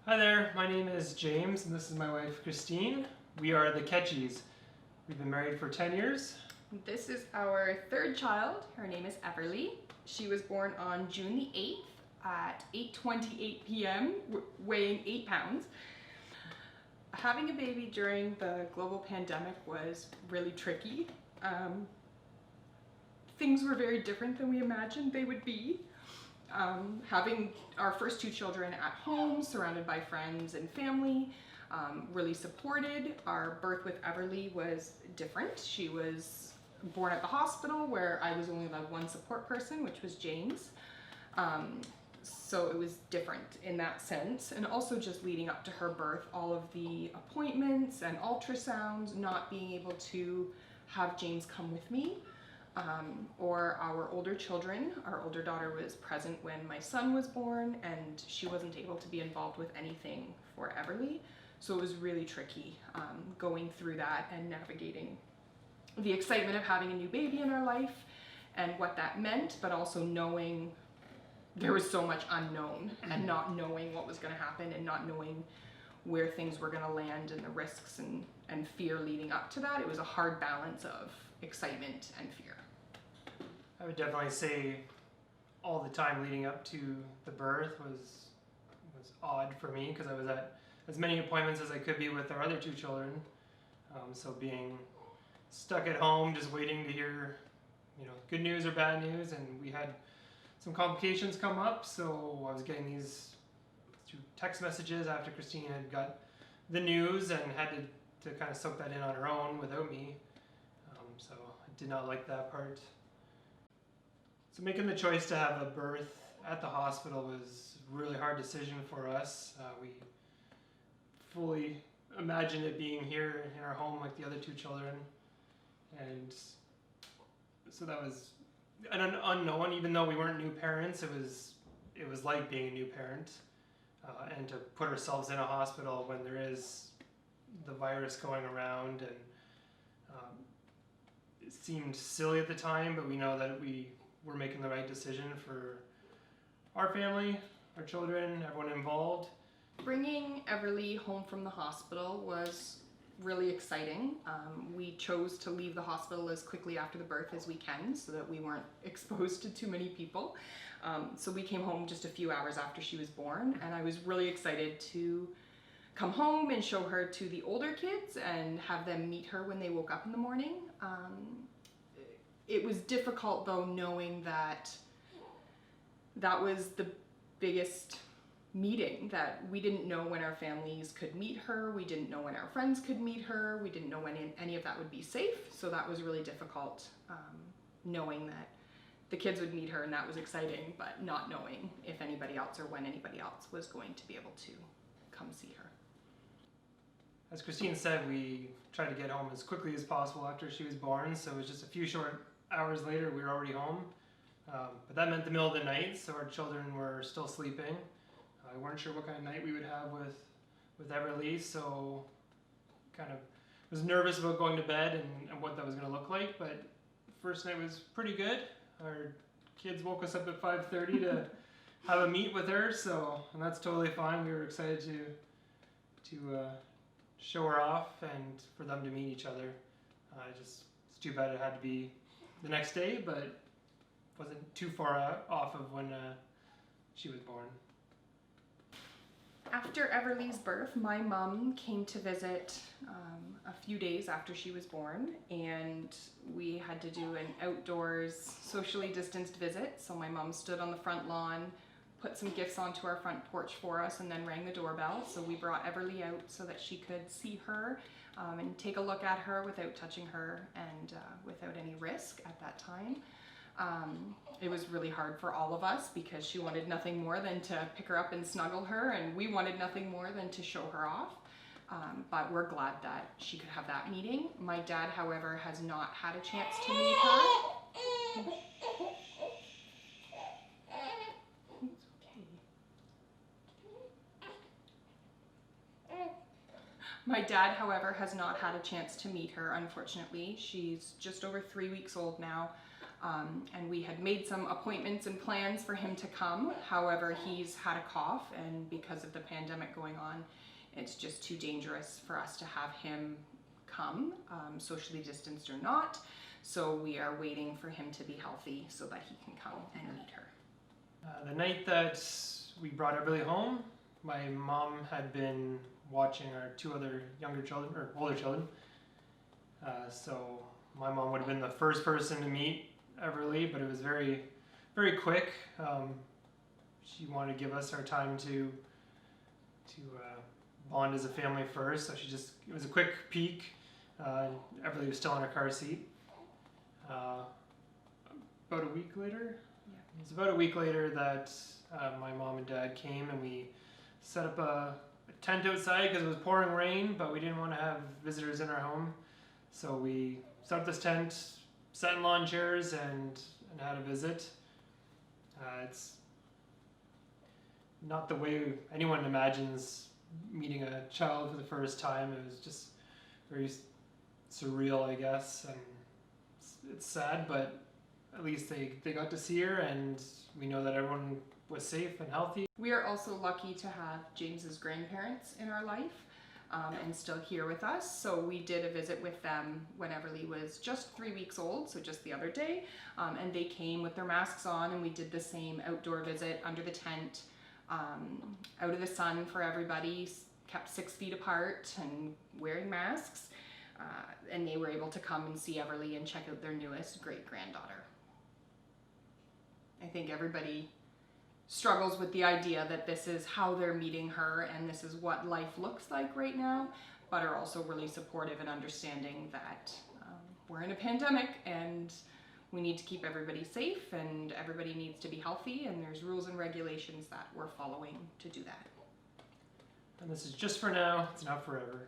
Hi there, my name is James and this is my wife Christine. We are the Keachies. We've been married for 10 years. This is our third child. Her name is Everleigh. She was born on June the 8th at 8:28 p.m., weighing 8 pounds. Having a baby during the global pandemic was really tricky. Things were very different than we imagined they would be. Having our first two children at home, surrounded by friends and family, really supported. Our birth with Everleigh was different. She was born at the hospital where I was only allowed one support person, which was James. So it was different in that sense. And also just leading up to her birth, all of the appointments and ultrasounds, not being able to have James come with me. Or our older children. Our older daughter was present when my son was born, and she wasn't able to be involved with anything for Everleigh. So it was really tricky going through that and navigating the excitement of having a new baby in our life and what that meant, but also knowing there was so much unknown and not knowing what was going to happen and not knowing where things were going to land and the risks and fear leading up to that. It was a hard balance of excitement and fear. I would definitely say all the time leading up to the birth was odd for me because I was at as many appointments as I could be with our other two children. So being stuck at home just waiting to hear good news or bad news, and we had some complications come up, so I was getting these through text messages after Christine had got the news and had to kind of soak that in on her own without me. So I did not like that part. So making the choice to have a birth at the hospital was a really hard decision for us. We fully imagined it being here in our home like the other two children, and so that was an unknown. Even though we weren't new parents, it was like being a new parent, and to put ourselves in a hospital when there is the virus going around, and it seemed silly at the time, but we know that we're making the right decision for our family, our children, everyone involved. Bringing Everleigh home from the hospital was really exciting. We chose to leave the hospital as quickly after the birth as we can so that we weren't exposed to too many people. So we came home just a few hours after she was born, and I was really excited to come home and show her to the older kids and have them meet her when they woke up in the morning. It was difficult though, knowing that that was the biggest meeting, that we didn't know when our families could meet her, we didn't know when our friends could meet her, we didn't know when any of that would be safe, so that was really difficult, knowing that the kids would meet her and that was exciting, but not knowing if anybody else or when anybody else was going to be able to come see her. As Christine said, we tried to get home as quickly as possible after she was born, so it was just a few short hours later we were already home. But that meant the middle of the night, so our children were still sleeping. I weren't sure what kind of night we would have with Everleigh, so kind of was nervous about going to bed and what that was going to look like. But the first night was pretty good. Our kids woke us up at 5:30 to have a meet with her, and that's totally fine. We were excited to show her off and for them to meet each other. It's too bad it had to be the next day, but wasn't too far off of when she was born. After Everleigh's birth, my mom came to visit a few days after she was born, and we had to do an outdoors socially distanced visit. So my mom stood on the front lawn, put some gifts onto our front porch for us, and then rang the doorbell. So we brought Everleigh out so that she could see her and take a look at her without touching her and without any risk at that time. It was really hard for all of us because she wanted nothing more than to pick her up and snuggle her, and we wanted nothing more than to show her off. But we're glad that she could have that meeting. My dad, however, has not had a chance to meet her. My dad, however, has not had a chance to meet her, unfortunately. She's just over 3 weeks old now. And we had made some appointments and plans for him to come. However, he's had a cough, and because of the pandemic going on, it's just too dangerous for us to have him come, socially distanced or not. So we are waiting for him to be healthy so that he can come and meet her. The night that we brought Everleigh home, my mom had been watching our two other younger children, or older children. So my mom would have been the first person to meet Everleigh, but it was very, very quick. She wanted to give us our time to bond as a family first, so it was a quick peek. Everleigh was still in her car seat. About a week later? Yeah. It was about a week later that my mom and dad came, and we set up a tent outside because it was pouring rain, but we didn't want to have visitors in our home. So we set up this tent, sat in lawn chairs, and had a visit. It's not the way anyone imagines meeting a child for the first time. It was just very surreal, I guess, and it's sad, but at least they got to see her, and we know that everyone was safe and healthy. We are also lucky to have James's grandparents in our life and still here with us. So we did a visit with them when Everleigh was just 3 weeks old, so just the other day, and they came with their masks on, and we did the same outdoor visit under the tent, out of the sun for everybody, kept 6 feet apart and wearing masks, and they were able to come and see Everleigh and check out their newest great-granddaughter. I think everybody struggles with the idea that this is how they're meeting her and this is what life looks like right now, but are also really supportive and understanding that we're in a pandemic and we need to keep everybody safe and everybody needs to be healthy, and there's rules and regulations that we're following to do that. And this is just for now, it's not forever.